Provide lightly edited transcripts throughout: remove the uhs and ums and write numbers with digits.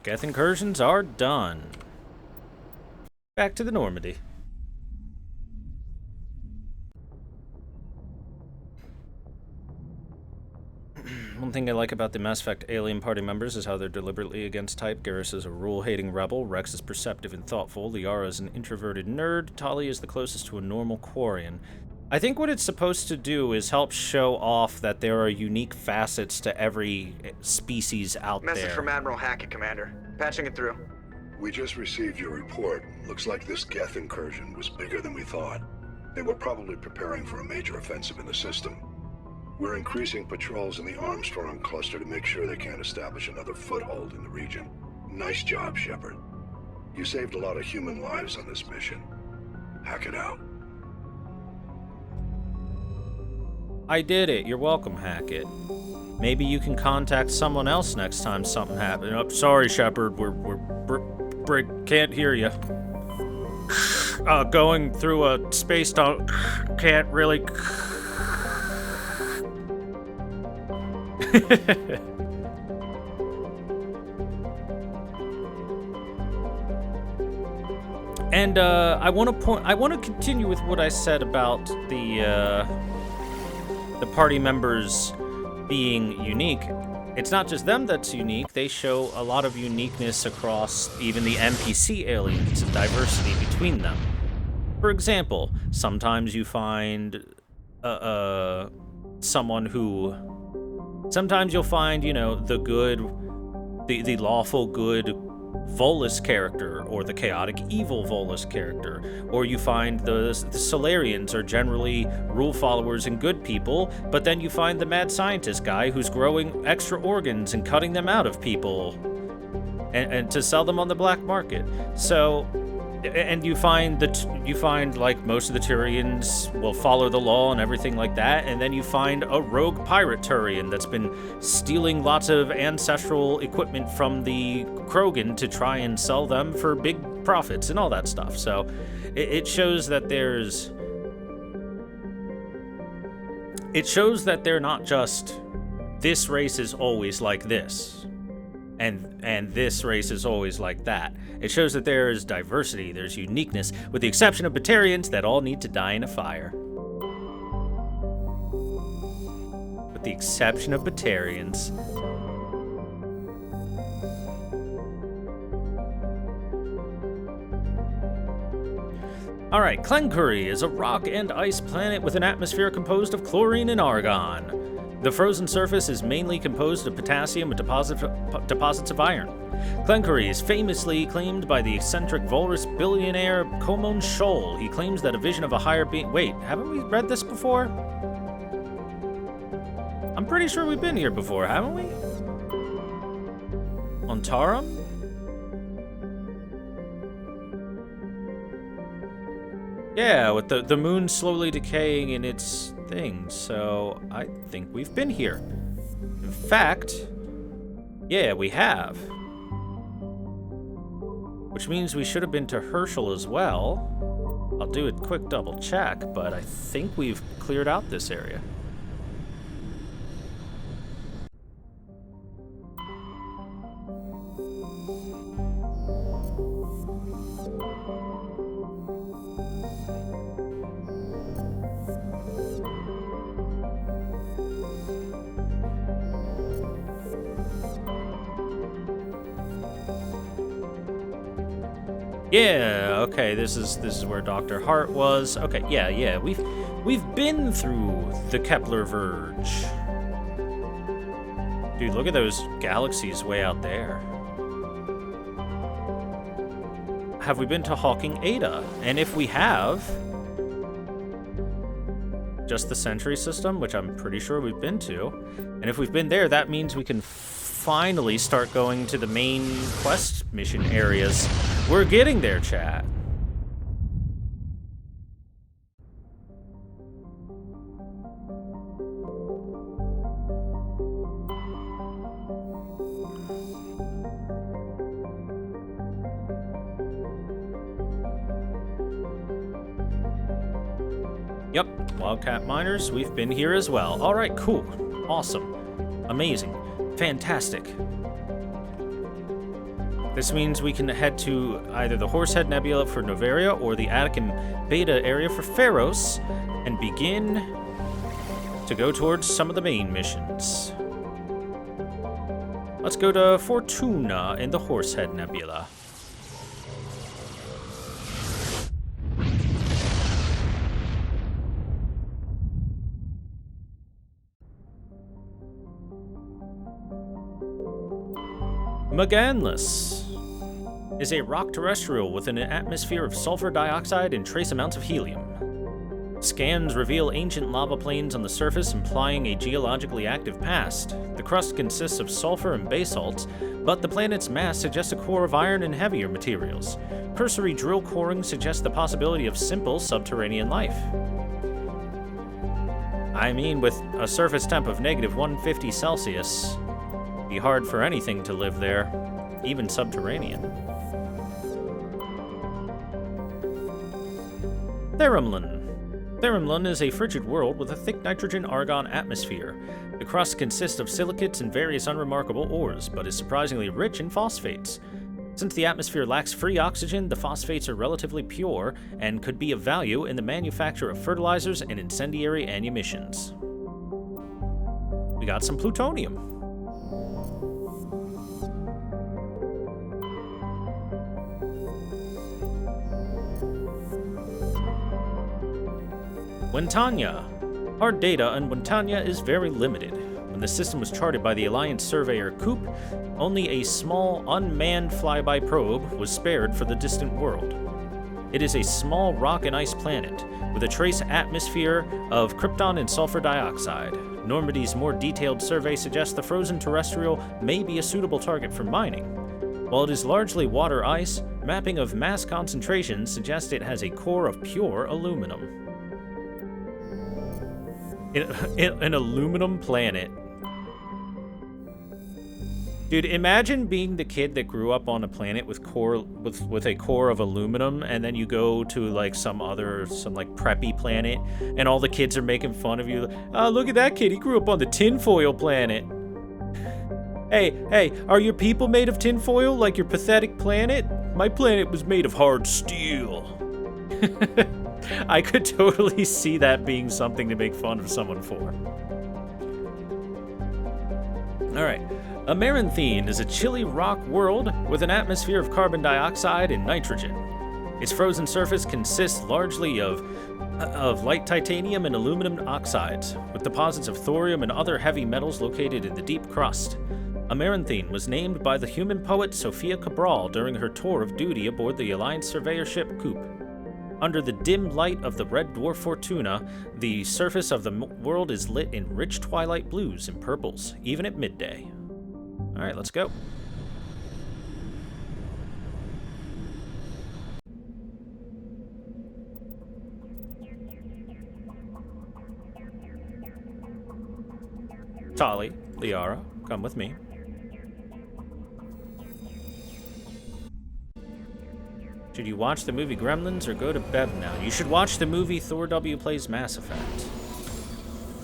Geth incursions are done. Back to the Normandy. One thing I like about the Mass Effect alien party members is how they're deliberately against type. Garrus is a rule-hating rebel, Rex is perceptive and thoughtful, Liara is an introverted nerd, Tali is the closest to a normal Quarian. I think what it's supposed to do is help show off that there are unique facets to every species out there. Message from Admiral Hackett, Commander. Patching it through. We just received your report. Looks like this Geth incursion was bigger than we thought. They were probably preparing for a major offensive in the system. We're increasing patrols in the Armstrong cluster to make sure they can't establish another foothold in the region. Nice job, Shepard. You saved a lot of human lives on this mission. Hack it out. I did it. You're welcome, Hackett. Maybe you can contact someone else next time something happens. Oh, sorry, Shepard. We're can't hear you. Going through a space tunnel. Can't really. And I want to continue with what I said about the party members being unique. It's not just them that's unique. They show a lot of uniqueness across even the NPC aliens and diversity between them. For example, sometimes you find someone who. Sometimes you'll find, you know, the lawful good Volus character, or the chaotic evil Volus character, or you find the Solarians are generally rule followers and good people, but then you find the mad scientist guy who's growing extra organs and cutting them out of people, and to sell them on the black market. So. And you find like most of the Turians will follow the law and everything like that, and then you find a rogue pirate Turian that's been stealing lots of ancestral equipment from the Krogan to try and sell them for big profits and all that stuff. So it shows that they're not just this race is always like this. And this race is always like that. It shows that there is diversity, there's uniqueness, with the exception of Batarians that all need to die in a fire. With the exception of Batarians. Alright, Klenkuri is a rock and ice planet with an atmosphere composed of chlorine and argon. The frozen surface is mainly composed of potassium and deposits of iron. Klenkuri is famously claimed by the eccentric Volrus billionaire Komon Shoal. He claims that a vision of a higher being... Wait, haven't we read this before? I'm pretty sure we've been here before, haven't we? On Tarum? Yeah, with the moon slowly decaying in its thing, so I think we've been here. In fact, yeah, we have. Which means we should have been to Herschel as well. I'll do a quick double check, but I think we've cleared out this area. Yeah, okay, this is where Dr. Hart was. Okay, yeah, we've been through the Kepler Verge. Dude, look at those galaxies way out there. Have we been to Hawking Ada? And if we have, just the Sentry system, which I'm pretty sure we've been to. And if we've been there, that means we can finally start going to the main quest mission areas. We're getting there, chat. Yep, Wildcat Miners, we've been here as well. All right, cool, awesome, amazing, fantastic. This means we can head to either the Horsehead Nebula for Novaria or the Attic and Beta area for Pharos and begin to go towards some of the main missions. Let's go to Fortuna in the Horsehead Nebula. Meganless is a rock terrestrial with an atmosphere of sulfur dioxide and trace amounts of helium. Scans reveal ancient lava plains on the surface, implying a geologically active past. The crust consists of sulfur and basalts, but the planet's mass suggests a core of iron and heavier materials. Cursory drill coring suggests the possibility of simple subterranean life. I mean, with a surface temp of negative 150 Celsius, it'd be hard for anything to live there, even subterranean. Theramlin. Theramlin is a frigid world with a thick nitrogen-argon atmosphere. The crust consists of silicates and various unremarkable ores, but is surprisingly rich in phosphates. Since the atmosphere lacks free oxygen, the phosphates are relatively pure and could be of value in the manufacture of fertilizers and incendiary ammunitions. We got some plutonium. Wentanya. Hard data on Wentanya is very limited. When the system was charted by the Alliance surveyor Coop, only a small, unmanned flyby probe was spared for the distant world. It is a small rock and ice planet, with a trace atmosphere of krypton and sulfur dioxide. Normandy's more detailed survey suggests the frozen terrestrial may be a suitable target for mining. While it is largely water ice, mapping of mass concentrations suggests it has a core of pure aluminum. An aluminum planet. Dude, imagine being the kid that grew up on a planet with a core of aluminum, and then you go to like some like preppy planet, and all the kids are making fun of you. Oh, look at that kid, he grew up on the tinfoil planet. Hey, are your people made of tinfoil like your pathetic planet? My planet was made of hard steel. I could totally see that being something to make fun of someone for. Alright. Amaranthine is a chilly rock world with an atmosphere of carbon dioxide and nitrogen. Its frozen surface consists largely of light titanium and aluminum oxides, with deposits of thorium and other heavy metals located in the deep crust. Amaranthine was named by the human poet Sofia Cabral during her tour of duty aboard the Alliance surveyor ship Coop. Under the dim light of the red dwarf Fortuna, the surface of the world is lit in rich twilight blues and purples, even at midday. Alright, let's go. Tali, Liara, come with me. Should you watch the movie Gremlins or go to bed now? You should watch the movie ThorW Plays Mass Effect.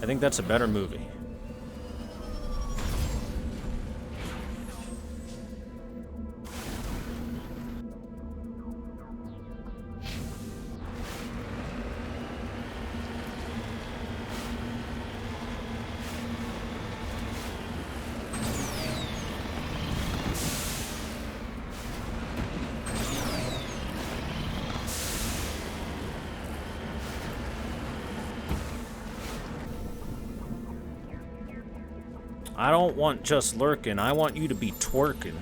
I think that's a better movie. I don't want just lurking, I want you to be twerking.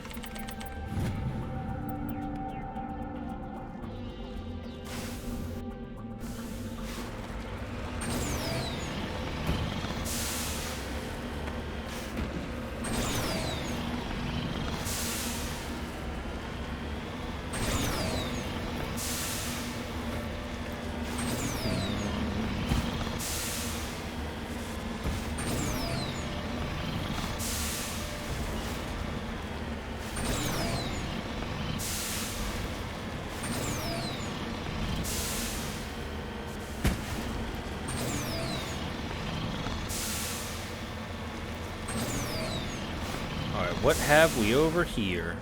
What have we over here?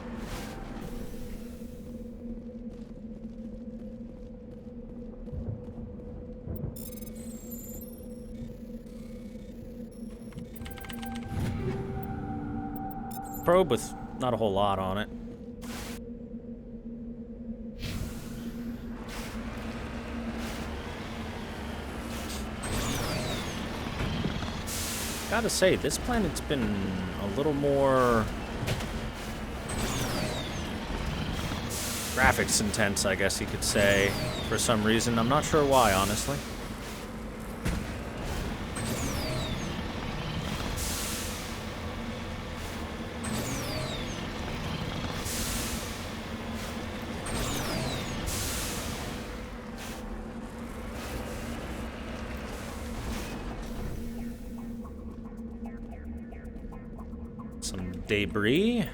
probe with not a whole lot on it. Gotta say, this planet's been a little more graphics intense, I guess you could say, for some reason. I'm not sure why, honestly. Some debris.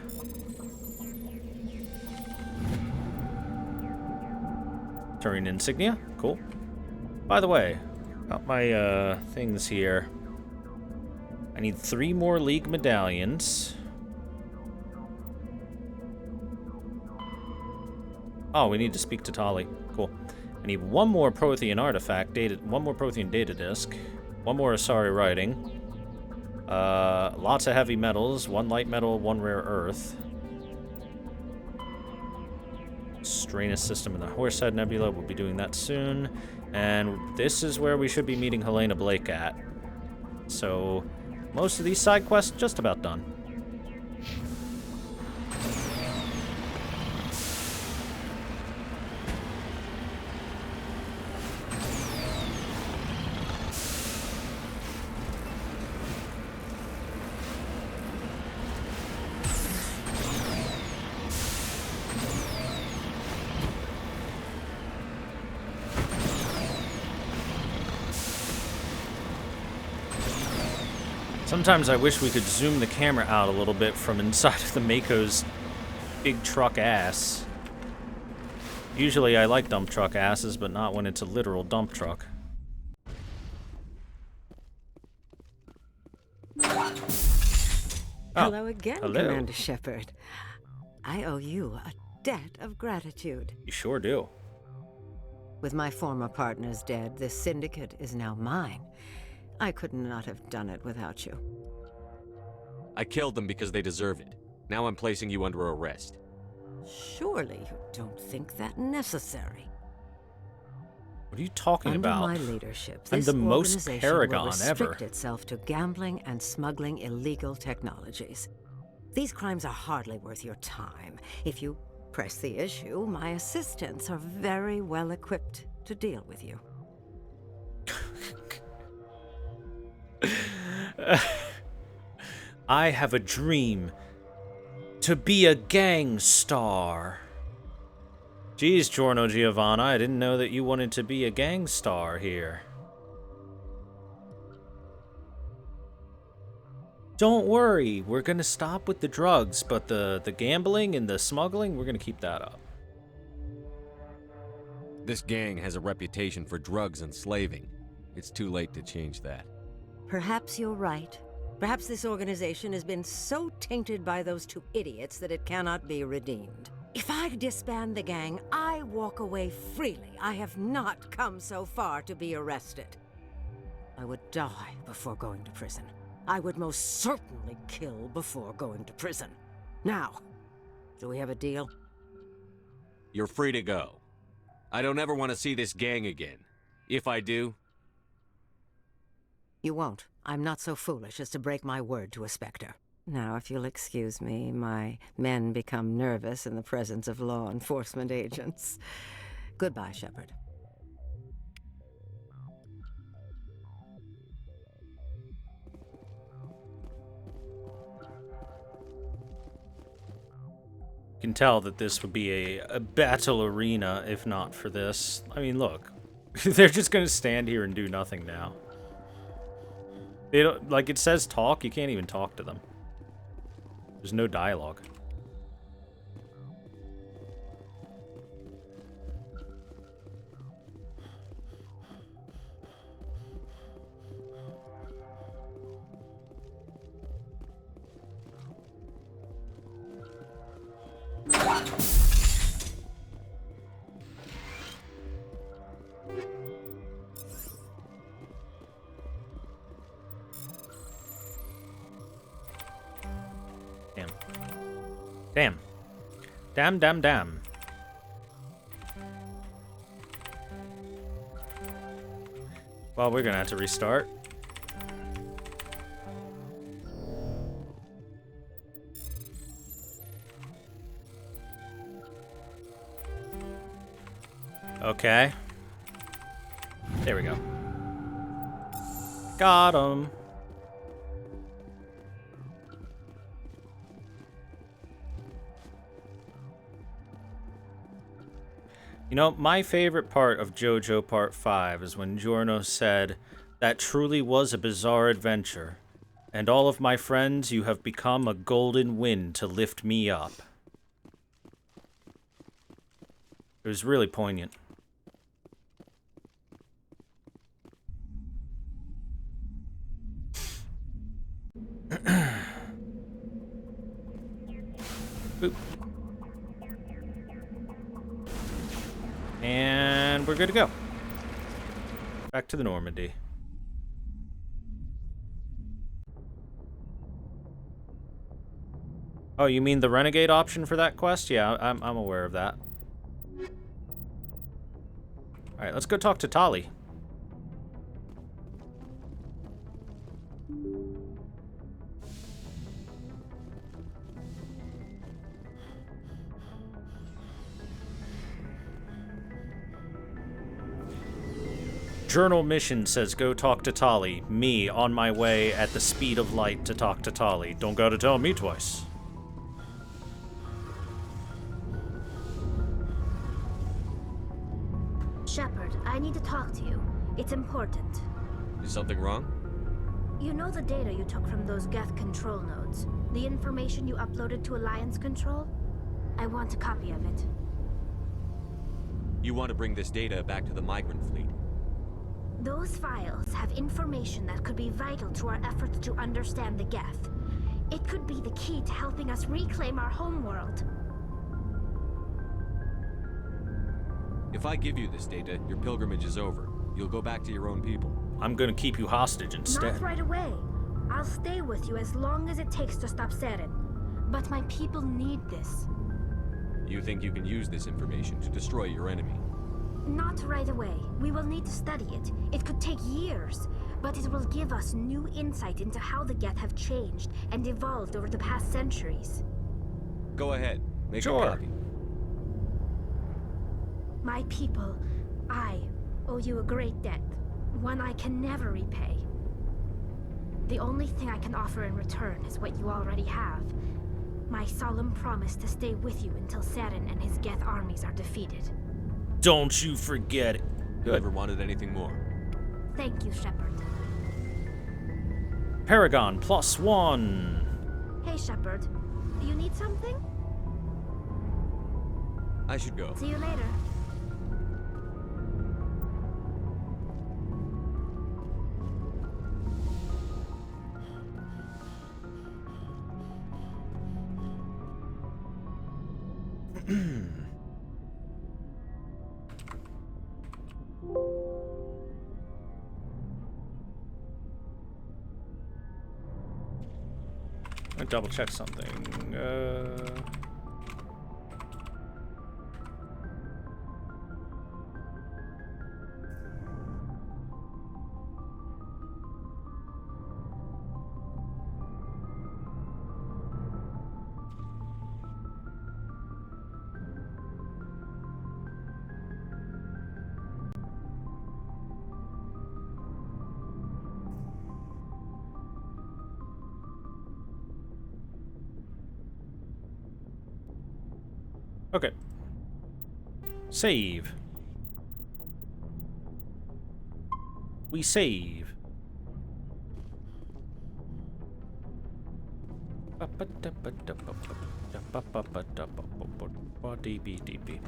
Turing insignia. Cool. By the way, got my things here. I need 3 more League medallions. Oh, we need to speak to Tali. Cool. I need 1 more Prothean artifact, 1 more Prothean data disk, 1 more Asari writing. Lots of heavy metals, 1 light metal, 1 rare earth. Stranus system in the Horsehead Nebula, we'll be doing that soon. And this is where we should be meeting Helena Blake at. So, most of these side quests just about done. Sometimes I wish we could zoom the camera out a little bit from inside of the Mako's big truck ass. Usually I like dump truck asses, but not when it's a literal dump truck. Hello again, hello. Commander Shepard. I owe you a debt of gratitude. You sure do. With my former partners dead, this syndicate is now mine. I could not have done it without you. I killed them because they deserve it. Now I'm placing you under arrest. Surely you don't think that necessary. What are you talking Under about? my leadership, I'm this the most organization paragon will restrict ever. itself to gambling and smuggling illegal technologies. These crimes are hardly worth your time. If you press the issue, my assistants are very well equipped to deal with you. I have a dream to be a gang star. Geez, Giorno Giovanna, I didn't know that you wanted to be a gang star here. Don't worry, we're gonna stop with the drugs, but the gambling and the smuggling, we're gonna keep that up. This gang has a reputation for drugs and slaving. It's too late to change that. Perhaps you're right. Perhaps this organization has been so tainted by those 2 idiots that it cannot be redeemed. If I disband the gang, I walk away freely. I have not come so far to be arrested. I would die before going to prison. I would most certainly kill before going to prison. Now, do we have a deal? You're free to go. I don't ever want to see this gang again. If I do... You won't. I'm not so foolish as to break my word to a Spectre. Now, if you'll excuse me, my men become nervous in the presence of law enforcement agents. Goodbye, Shepard. You can tell that this would be a battle arena if not for this. I mean, look. They're just gonna stand here and do nothing now. They don't, like, it says talk, you can't even talk to them. There's no dialogue. Damn. Damn. Damn, damn, damn. Well, we're gonna have to restart. Okay. There we go. Got him. You know, my favorite part of JoJo Part 5 is when Giorno said, "That truly was a bizarre adventure. And all of my friends, you have become a golden wind to lift me up." It was really poignant. Boop. And we're good to go. Back to the Normandy. Oh, you mean the Renegade option for that quest? Yeah, I'm aware of that. Alright, let's go talk to Tali. Journal mission says go talk to Tali. Me, on my way at the speed of light to talk to Tali. Don't gotta tell me twice. Shepard, I need to talk to you. It's important. Is something wrong? You know the data you took from those Geth control nodes? The information you uploaded to Alliance Control? I want a copy of it. You want to bring this data back to the migrant fleet? Those files have information that could be vital to our efforts to understand the Geth. It could be the key to helping us reclaim our homeworld. If I give you this data, your pilgrimage is over. You'll go back to your own people. I'm gonna keep you hostage instead. Not right away. I'll stay with you as long as it takes to stop Saren. But my people need this. You think you can use this information to destroy your enemy? Not right away. We will need to study it. It could take years, but it will give us new insight into how the Geth have changed and evolved over the past centuries. Go ahead. Make Sure. a copy. My people, I owe you a great debt, one I can never repay. The only thing I can offer in return is what you already have. My solemn promise to stay with you until Saren and his Geth armies are defeated. Don't you forget it. Good. Ever wanted anything more? Thank you, Shepard. Paragon +1. Hey, Shepard. Do you need something? I should go. See you later. I double check something. Okay. Save. We save. DB.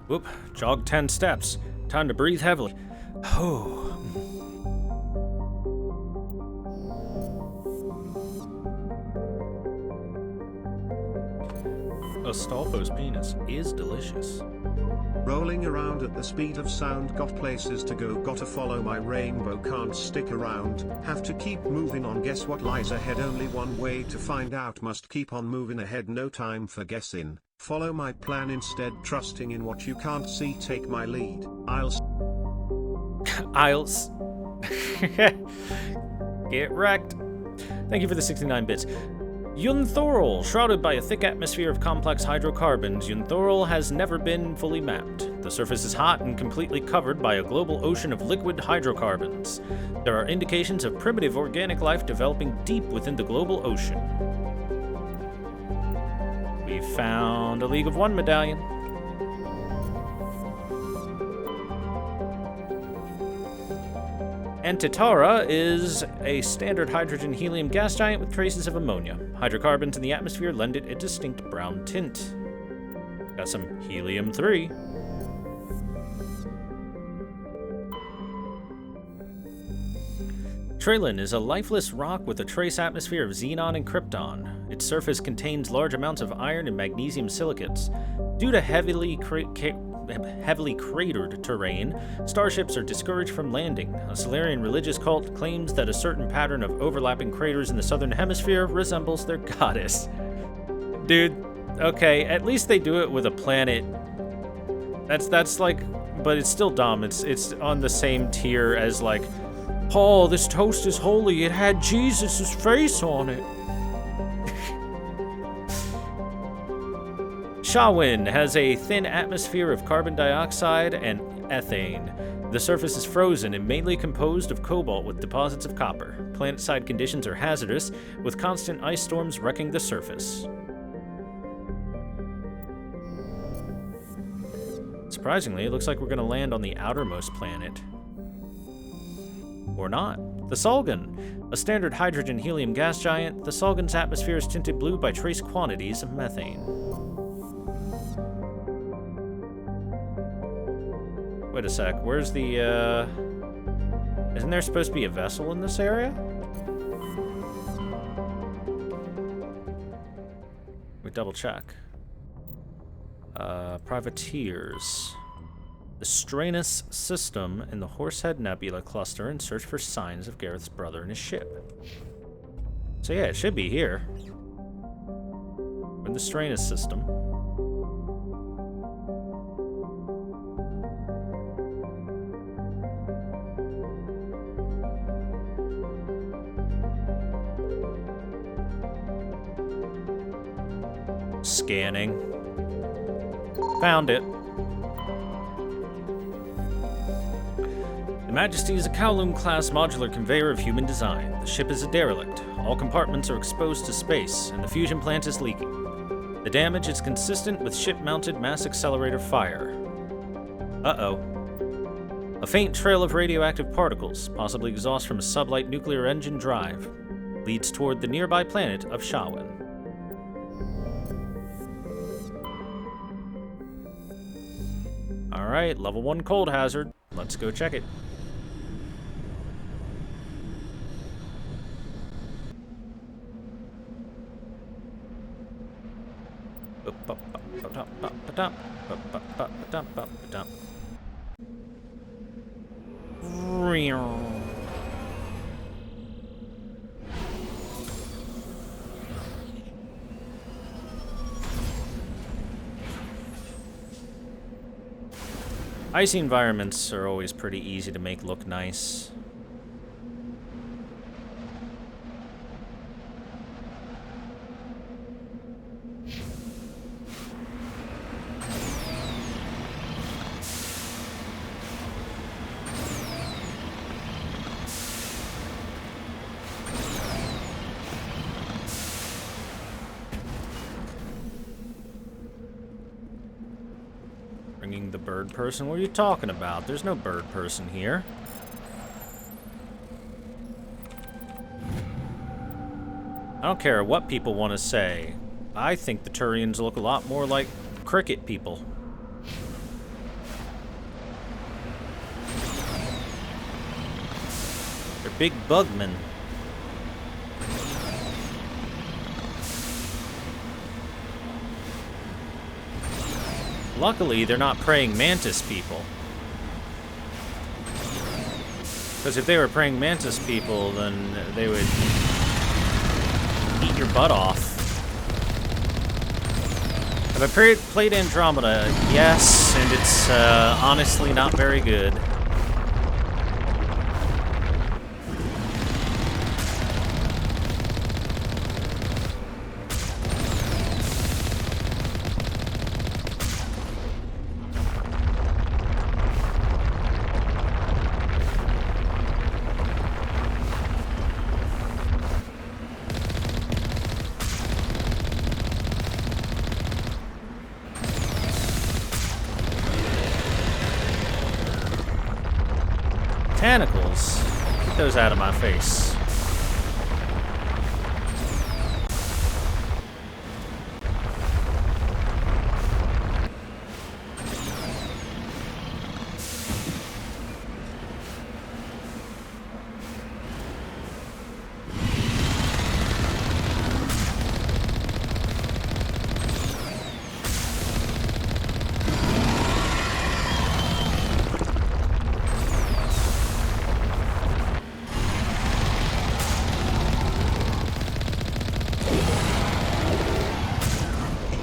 Whoop, jog 10 steps. Time to breathe heavily. Oh. Astolfo's penis is delicious. Rolling around at the speed of sound, got places to go, gotta follow my rainbow, can't stick around, have to keep moving on, guess what lies ahead, only one way to find out, must keep on moving ahead, no time for guessing, follow my plan instead, trusting in what you can't see, take my lead, Get wrecked. Thank you for the 69 bits. Yunthorl, shrouded by a thick atmosphere of complex hydrocarbons, Yunthorl has never been fully mapped. The surface is hot and completely covered by a global ocean of liquid hydrocarbons. There are indications of primitive organic life developing deep within the global ocean. We found a League of One medallion. Antitara is a standard hydrogen-helium gas giant with traces of ammonia. Hydrocarbons in the atmosphere lend it a distinct brown tint. Got some helium-3. Tralin is a lifeless rock with a trace atmosphere of xenon and krypton. Its surface contains large amounts of iron and magnesium silicates. Due to heavily cratered terrain, starships are discouraged from landing. A Solarian religious cult claims that a certain pattern of overlapping craters in the southern hemisphere resembles their goddess. Dude, okay, at least they do it with a planet. That's like, but it's still dumb. It's on the same tier as like, oh, this toast is holy. It had Jesus' face on it. Shawin has a thin atmosphere of carbon dioxide and ethane. The surface is frozen and mainly composed of cobalt with deposits of copper. Planet-side conditions are hazardous, with constant ice storms wrecking the surface. Surprisingly, it looks like we're going to land on the outermost planet. Or not. The Sulgan, a standard hydrogen-helium gas giant, the Sulgan's atmosphere is tinted blue by trace quantities of methane. Wait a sec, where's the, Isn't there supposed to be a vessel in this area? We double check. Privateers. The Stranus system in the Horsehead Nebula cluster in search for signs of Gareth's brother and his ship. So yeah, it should be here. We're in the Stranus system. Scanning. Found it. The Majesty is a Kowloon-class modular conveyor of human design. The ship is a derelict. All compartments are exposed to space, and the fusion plant is leaking. The damage is consistent with ship-mounted mass accelerator fire. Uh-oh. A faint trail of radioactive particles, possibly exhaust from a sublight nuclear engine drive, leads toward the nearby planet of Shawin. Alright, level 1 cold hazard. Let's go check it. Icy environments are always pretty easy to make look nice. Bringing the bird person? What are you talking about? There's no bird person here. I don't care what people want to say. I think the Turians look a lot more like cricket people. They're big bugmen. Luckily, they're not praying mantis people. Because if they were praying mantis people, then they would eat your butt off. Have I played Andromeda? Yes, and it's honestly not very good. Tentacles. Get those out of my face.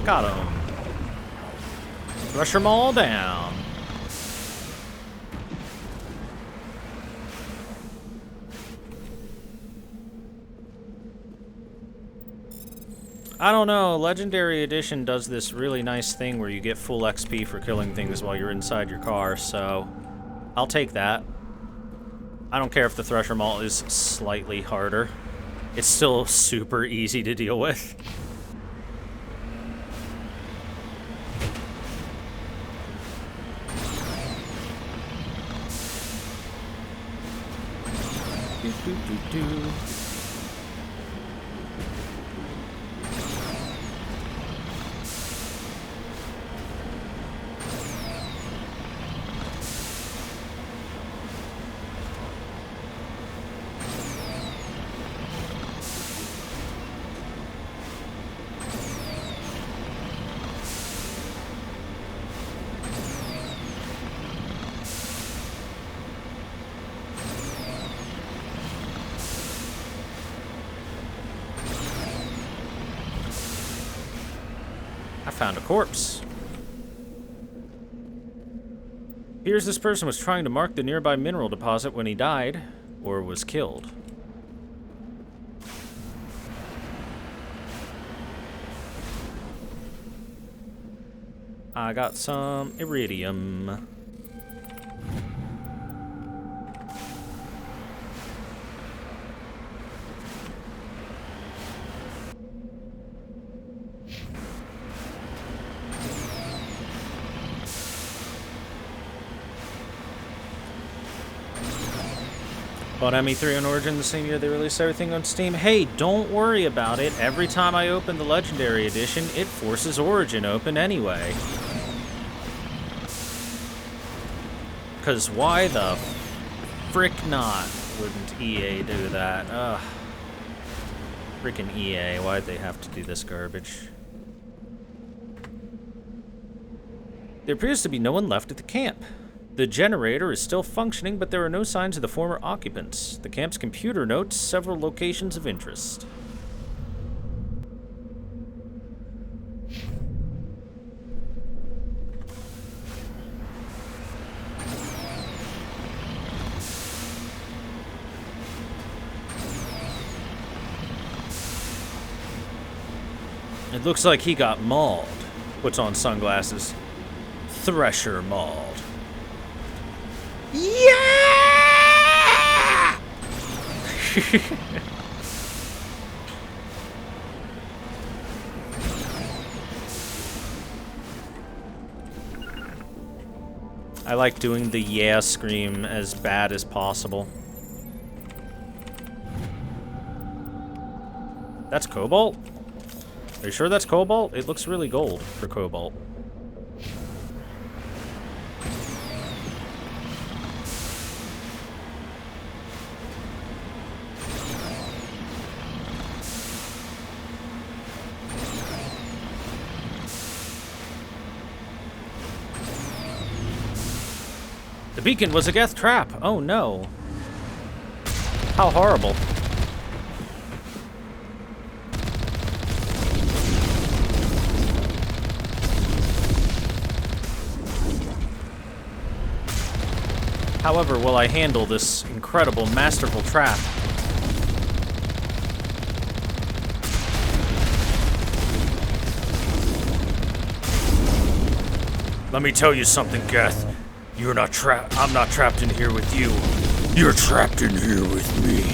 Got him. Rush them all down. I don't know, Legendary Edition does this really nice thing where you get full XP for killing things while you're inside your car, so I'll take that. I don't care if the Thresher Maul is slightly harder. It's still super easy to deal with. Do. Found a corpse. Here's this person was trying to mark the nearby mineral deposit when he died, or was killed. I got some iridium. Bought ME3 on Origin the same year they released everything on Steam. Hey, don't worry about it. Every time I open the Legendary Edition, it forces Origin open anyway. Because why the frick not wouldn't EA do that? Ugh. Frickin' EA, why'd they have to do this garbage? There appears to be no one left at the camp. The generator is still functioning, but there are no signs of the former occupants. The camp's computer notes several locations of interest. It looks like he got mauled. Puts on sunglasses. Thresher mauled. Yeah! I like doing the yeah scream as bad as possible. That's cobalt? Are you sure that's cobalt? It looks really gold for cobalt. beacon was a Geth trap. Oh no. How horrible. However, will I handle this incredible, masterful trap? Let me tell you something, Geth. You're not trapped. I'm not trapped in here with you. You're trapped in here with me.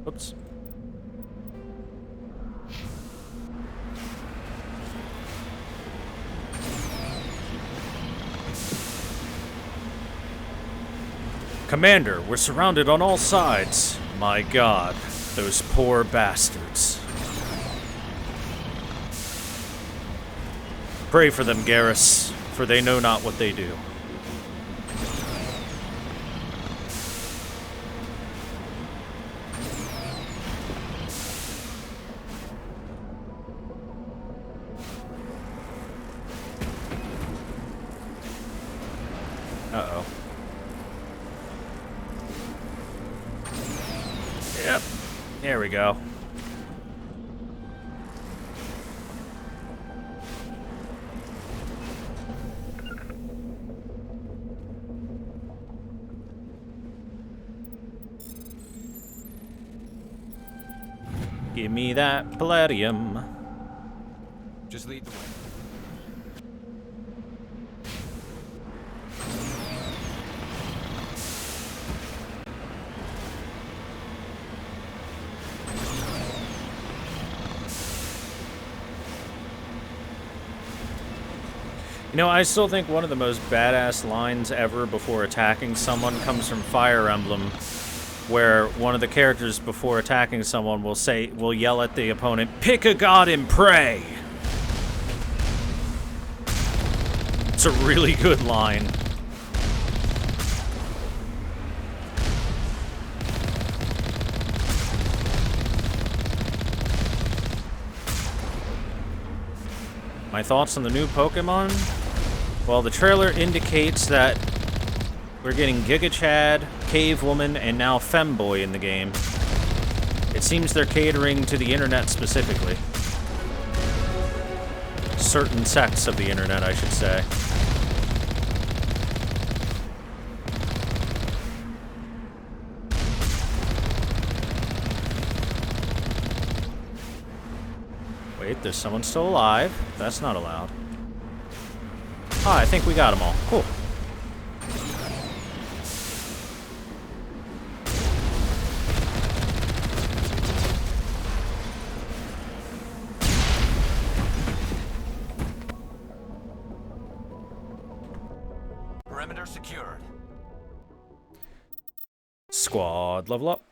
Oops. Commander, we're surrounded on all sides. My God, those poor bastards. Pray for them, Garrus, for they know not what they do. Uh-oh. Yep. There we go. Give me that palladium. Just lead the way. You know, I still think one of the most badass lines ever before attacking someone comes from Fire Emblem, where one of the characters before attacking someone will yell at the opponent, "Pick a god and pray!" It's a really good line. My thoughts on the new Pokemon? Well, the trailer indicates that we're getting Giga Chad, Cave Woman, and now Femboy in the game. It seems they're catering to the internet specifically. Certain sects of the internet, I should say. Wait, there's someone still alive. That's not allowed. Oh, I think we got them all. Cool. Perimeter secured. Squad level up.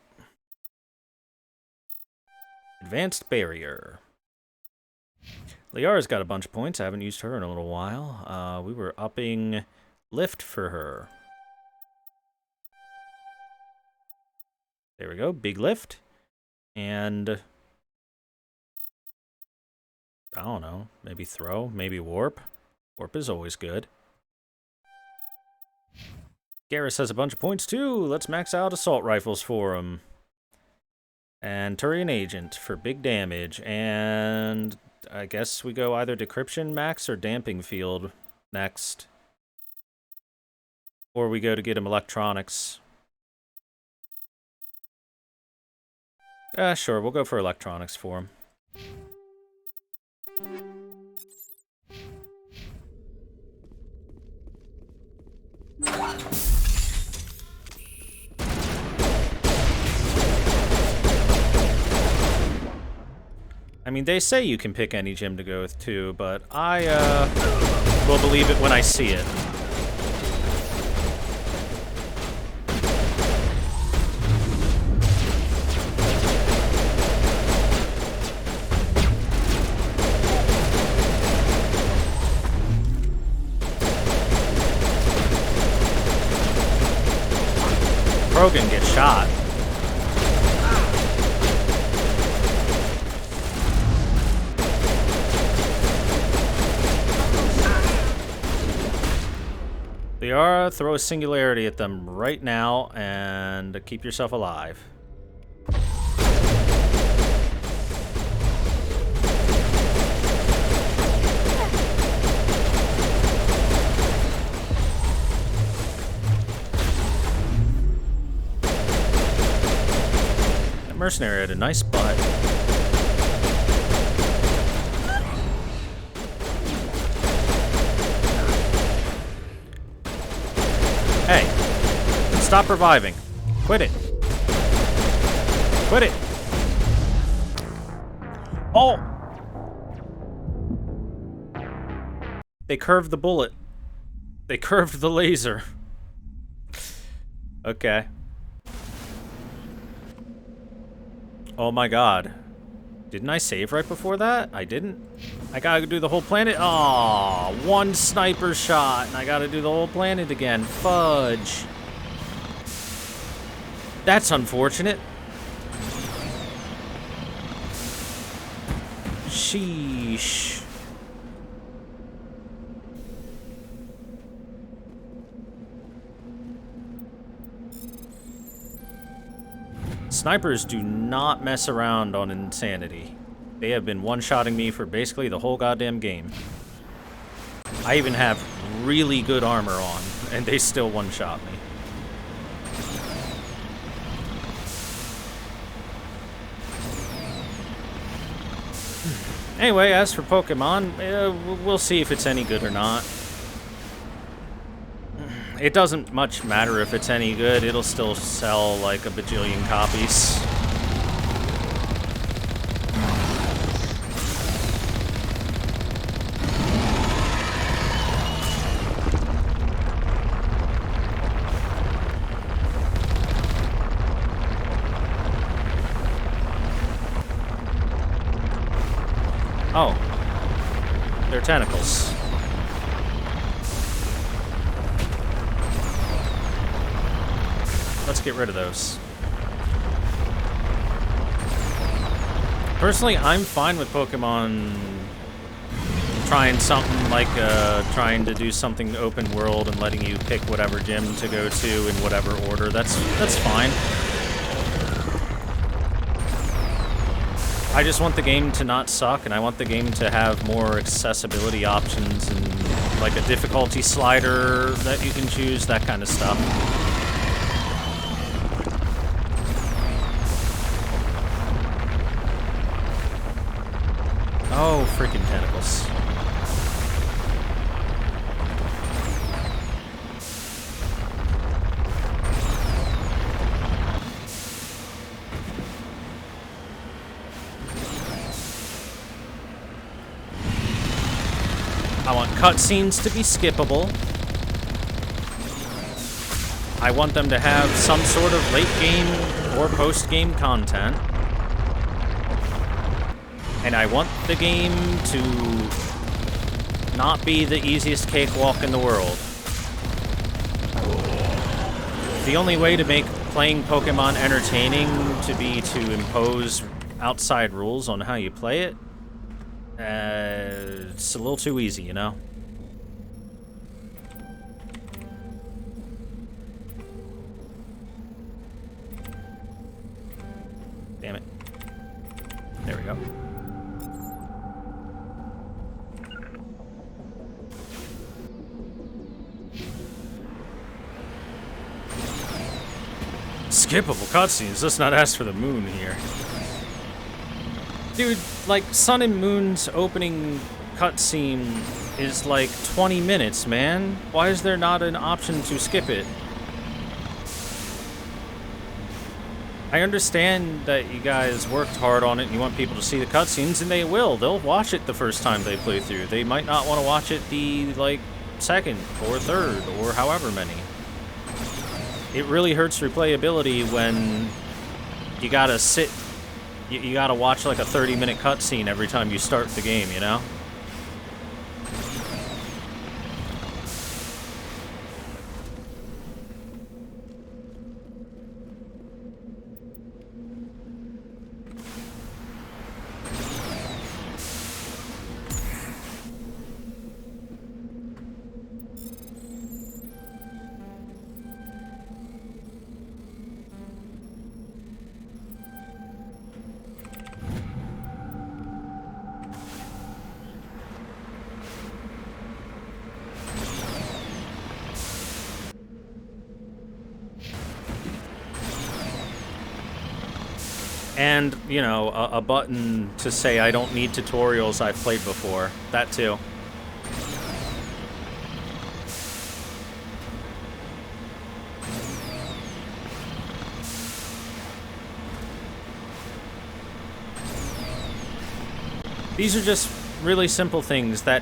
Advanced barrier. Liara's got a bunch of points. I haven't used her in a little while. We were upping lift for her. There we go. Big lift. And I don't know. Maybe throw. Maybe warp. Warp is always good. Garrus has a bunch of points too. Let's max out assault rifles for him. And Turian Agent for big damage. And I guess we go either Decryption Max or Damping Field next. Or we go to get him Electronics. Sure, we'll go for Electronics for him. I mean, they say you can pick any gym to go with too, but I will believe it when I see it. Krogan get shot. Liara, throw a singularity at them right now and keep yourself alive. That mercenary had a nice butt. Hey, stop reviving. Quit it. Quit it. Oh! They curved the bullet. They curved the laser. Okay. Oh my god. Didn't I save right before that? I didn't. I gotta do the whole planet. Aw, one sniper shot, and I gotta do the whole planet again. Fudge. That's unfortunate. Sheesh. Snipers do not mess around on insanity. They have been one-shotting me for basically the whole goddamn game. I even have really good armor on, and they still one-shot me. Anyway, as for Pokemon, we'll see if it's any good or not. It doesn't much matter if it's any good, it'll still sell like a bajillion copies. Oh. They're tentacles. Let's get rid of those. Personally, I'm fine with Pokemon trying something like trying to do something open world and letting you pick whatever gym to go to in whatever order. That's fine. I just want the game to not suck, and I want the game to have more accessibility options and like a difficulty slider that you can choose, that kind of stuff. Oh, freaking tentacles. I want cutscenes to be skippable. I want them to have some sort of late game or post game content. And I want the game to not be the easiest cakewalk in the world. The only way to make playing Pokemon entertaining to be to impose outside rules on how you play it. It's a little too easy, you know? Damn it. There we go. Skippable cutscenes. Let's not ask for the moon here. Dude, like, Sun and Moon's opening cutscene is like 20 minutes, man. Why is there not an option to skip it? I understand that you guys worked hard on it and you want people to see the cutscenes, and they will. They'll watch it the first time they play through. They might not want to watch it the, like, second or third or however many. It really hurts replayability when you gotta sit... You gotta watch like a 30-minute cutscene every time you start the game, you know? And, you know, a button to say I don't need tutorials I've played before. That too. These are just really simple things that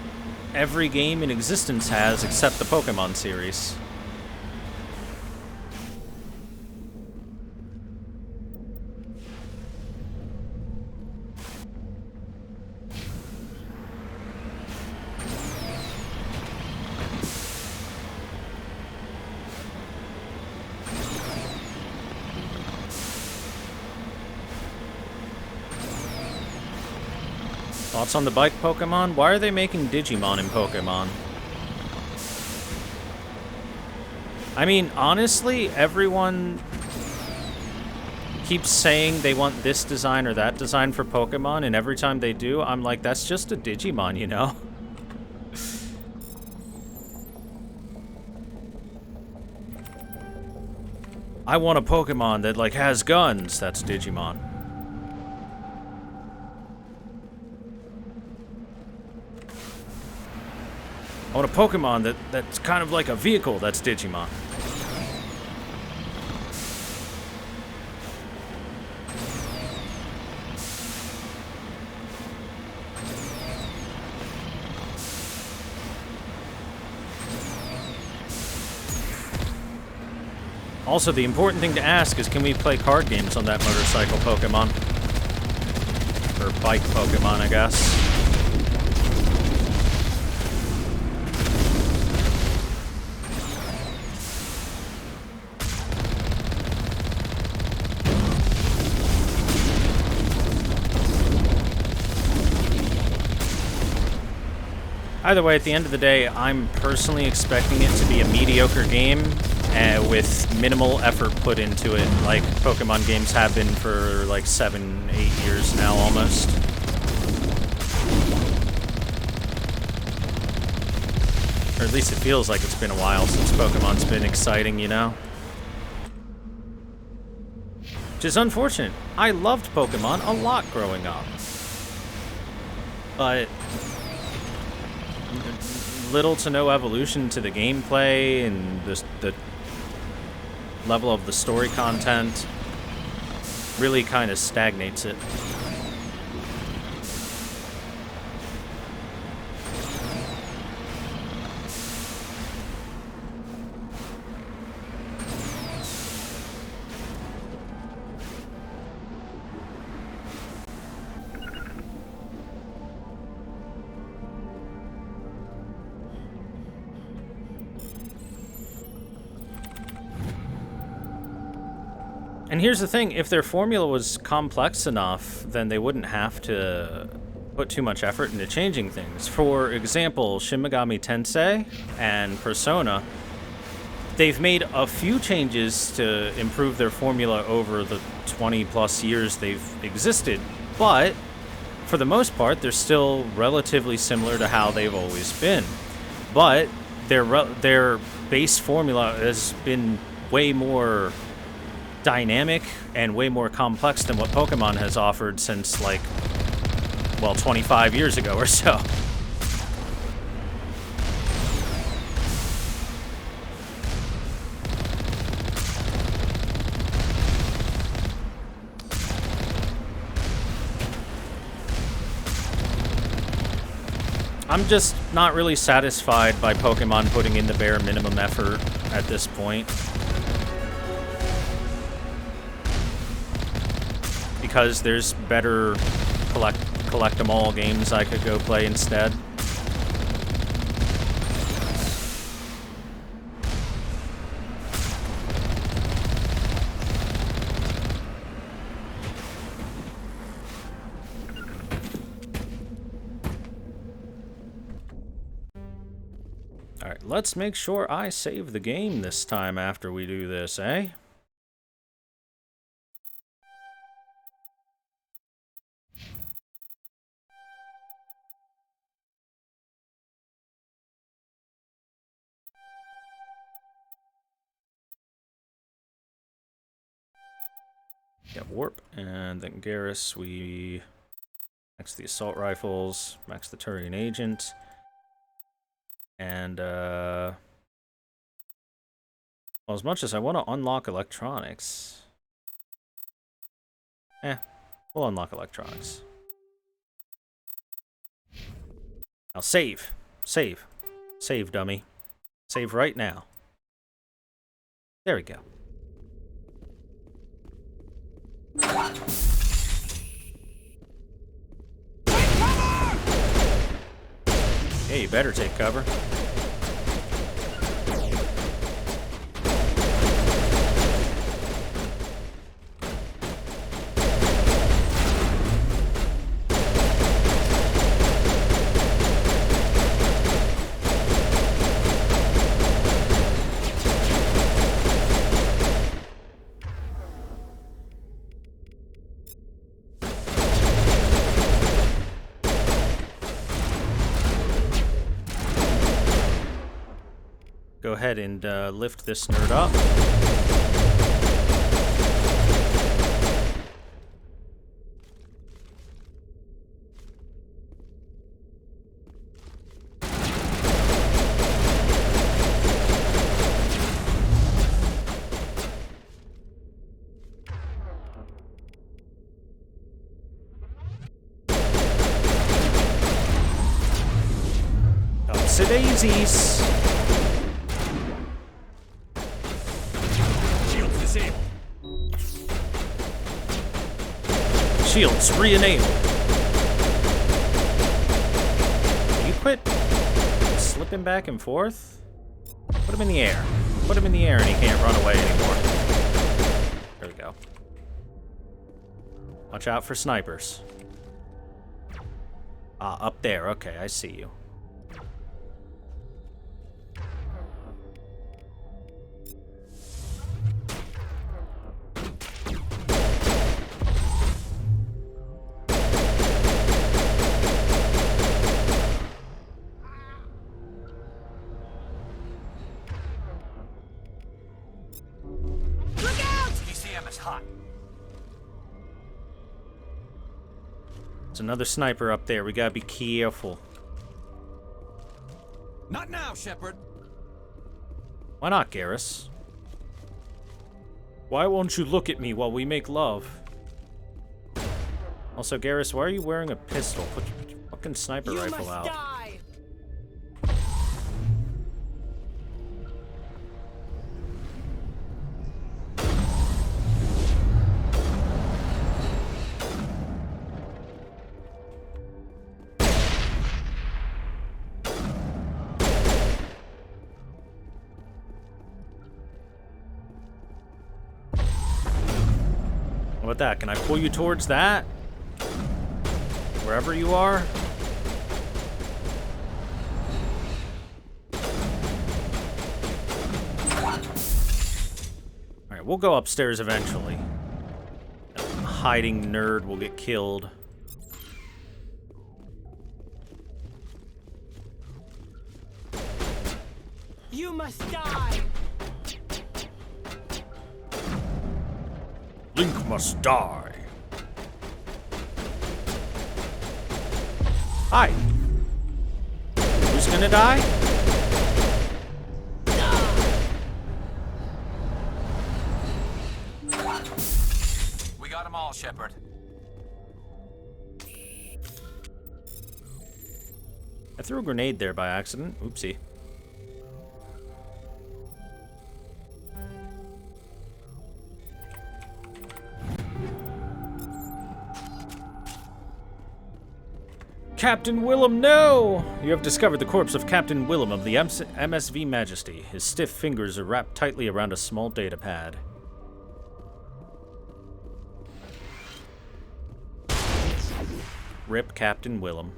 every game in existence has except the Pokemon series. Thoughts on the bike Pokemon? Why are they making Digimon in Pokemon? I mean, honestly, everyone keeps saying they want this design or that design for Pokemon, and every time they do, I'm like, that's just a Digimon, you know? I want a Pokemon that, like, has guns. That's Digimon. I want a Pokemon that's kind of like a vehicle. That's Digimon. Also, the important thing to ask is, can we play card games on that motorcycle Pokemon? Or bike Pokemon, I guess. Either way, at the end of the day, I'm personally expecting it to be a mediocre game with minimal effort put into it, like Pokemon games have been for like 7, 8 years now, almost. Or at least it feels like it's been a while since Pokemon's been exciting, you know? Which is unfortunate. I loved Pokemon a lot growing up. But little to no evolution to the gameplay and the level of the story content really kind of stagnates it. And here's the thing, if their formula was complex enough, then they wouldn't have to put too much effort into changing things. For example, Shin Megami Tensei and Persona, they've made a few changes to improve their formula over the 20-plus years they've existed, but for the most part, they're still relatively similar to how they've always been. But their base formula has been way more dynamic and way more complex than what Pokemon has offered since, like, well, 25 years ago or so. I'm just not really satisfied by Pokemon putting in the bare minimum effort at this point. Because there's better collect-em-all games I could go play instead. Alright, let's make sure I save the game this time after we do this, eh? Get warp, and then Garrus, we max the assault rifles, max the Turian agent, and well, as much as I want to unlock electronics, we'll unlock electronics. Now save, save, save, dummy, save right now. There we go. Yeah, you better take cover. Go ahead and lift this nerd up. Topsy daisies. Shields re-enabled. Will you quit slipping back and forth? Put him in the air. Put him in the air and he can't run away anymore. There we go. Watch out for snipers. Ah, up there. Okay, I see you. There's another sniper up there. We gotta be careful. Not now, Shepard. Why not, Garrus? Why won't you look at me while we make love? Also, Garrus, why are you wearing a pistol? Put your fucking sniper rifle out. Die. How about that? Can I pull you towards that? Wherever you are? Alright, we'll go upstairs eventually. That hiding nerd will get killed. You must die. Link must die. Hi. Who's gonna die? We got them all, Shepard. I threw a grenade there by accident. Oopsie. Captain Willem, no! You have discovered the corpse of Captain Willem of the MSV Majesty. His stiff fingers are wrapped tightly around a small data pad. Rip Captain Willem.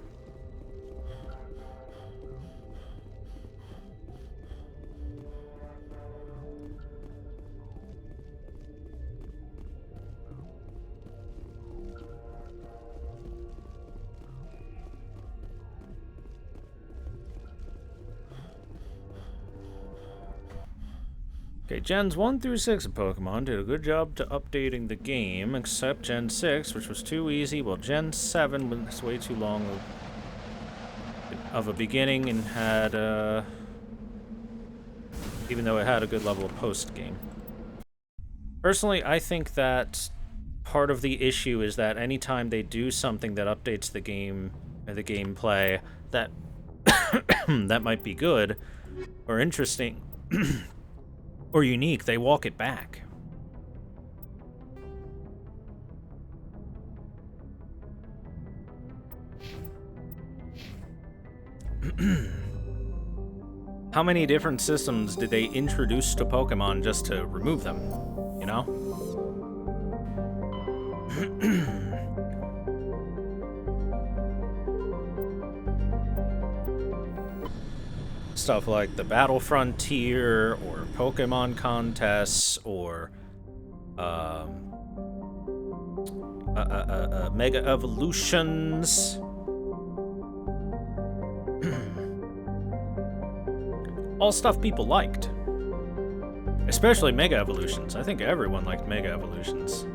Okay, Gens 1 through 6 of Pokemon did a good job to updating the game, except Gen 6, which was too easy, while Gen 7 was way too long of a beginning and had, even though it had a good level of post-game. Personally, I think that part of the issue is that anytime they do something that updates the game, or the gameplay, that that might be good, or interesting, or unique, they walk it back. How many different systems did they introduce to Pokemon just to remove them? You know? Stuff like the Battle Frontier, or Pokemon contests, or Mega Evolutions. All stuff people liked. Especially Mega Evolutions. I think everyone liked Mega Evolutions.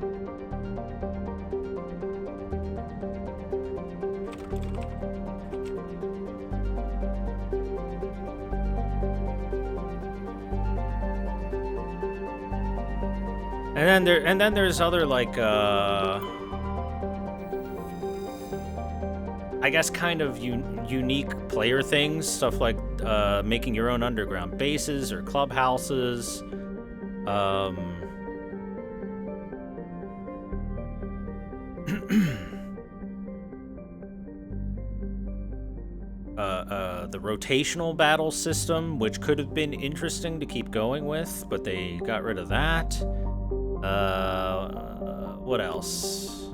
And then there's other, like, I guess kind of unique player things, stuff like making your own underground bases or clubhouses. The rotational battle system, which could have been interesting to keep going with, but they got rid of that. What else?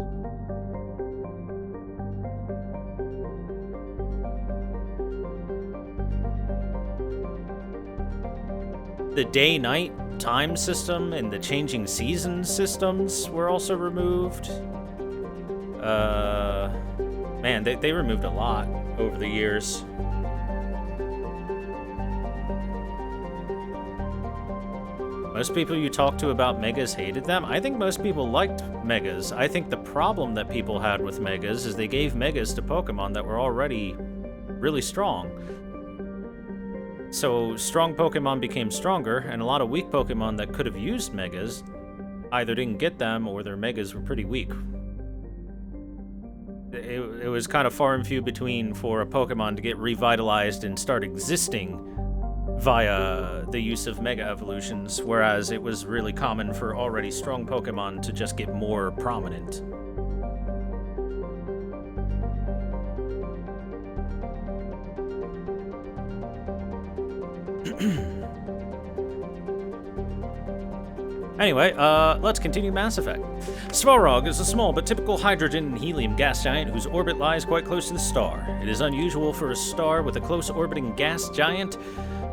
The day-night time system and the changing season systems were also removed. Man, they removed a lot over the years. Most people you talk to about Megas hated them. I think most people liked Megas. I think the problem that people had with Megas is they gave Megas to Pokemon that were already really strong. So strong Pokemon became stronger, and a lot of weak Pokemon that could have used Megas either didn't get them or their Megas were pretty weak. It was kind of far and few between for a Pokemon to get revitalized and start existing via the use of Mega Evolutions, whereas it was really common for already strong Pokemon to just get more prominent. Anyway, let's continue Mass Effect. Svarog is a small but typical hydrogen and helium gas giant whose orbit lies quite close to the star. It is unusual for a star with a close orbiting gas giant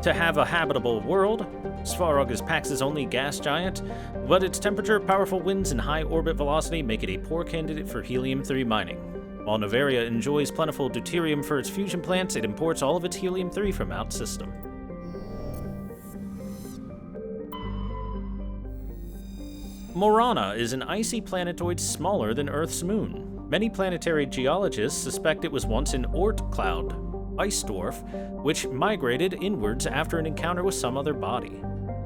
to have a habitable world. Svarog is Pax's only gas giant, but its temperature, powerful winds, and high orbit velocity make it a poor candidate for helium-3 mining. While Novaria enjoys plentiful deuterium for its fusion plants, it imports all of its helium-3 from out system. Morana is an icy planetoid smaller than Earth's moon. Many planetary geologists suspect it was once an Oort cloud ice dwarf, which migrated inwards after an encounter with some other body.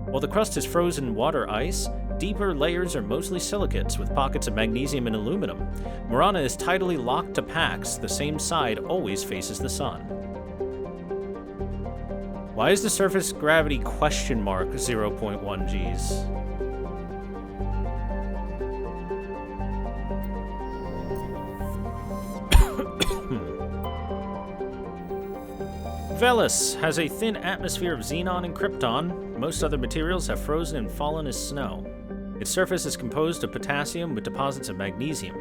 While the crust is frozen water ice, deeper layers are mostly silicates with pockets of magnesium and aluminum. Morana is tidally locked to Pax, the same side always faces the sun. Why is the surface gravity question mark 0.1 Gs? Velis has a thin atmosphere of xenon and krypton. Most other materials have frozen and fallen as snow. Its surface is composed of potassium with deposits of magnesium.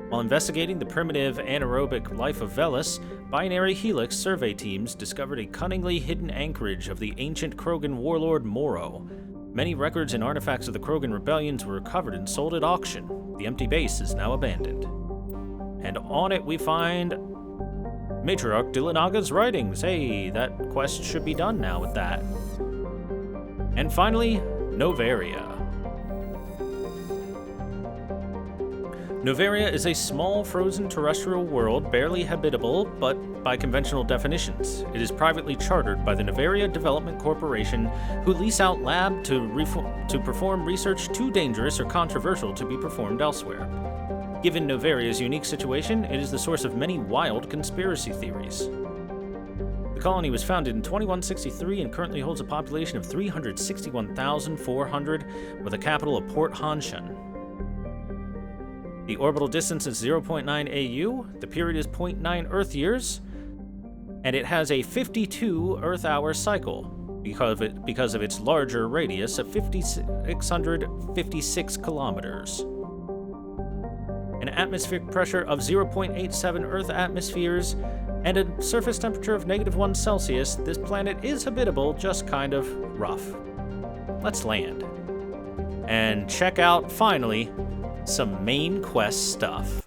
While investigating the primitive anaerobic life of Velis, Binary Helix survey teams discovered a cunningly hidden anchorage of the ancient Krogan warlord Moro. Many records and artifacts of the Krogan rebellions were recovered and sold at auction. The empty base is now abandoned. And on it we find Matriarch Dillinaga's writings. Hey, that quest should be done now with that. And finally, Novaria. Novaria is a small, frozen terrestrial world, barely habitable, but by conventional definitions. It is privately chartered by the Novaria Development Corporation, who lease out lab to perform research too dangerous or controversial to be performed elsewhere. Given Novaria's unique situation, it is the source of many wild conspiracy theories. The colony was founded in 2163 and currently holds a population of 361,400, with a capital of Port Hanshan. The orbital distance is 0.9 AU, the period is 0.9 Earth years, and it has a 52 Earth-hour cycle because of its larger radius of 5,656 kilometers. An atmospheric pressure of 0.87 Earth atmospheres, and a surface temperature of -1 Celsius, this planet is habitable, just kind of rough. Let's land. And check out, finally, some main quest stuff.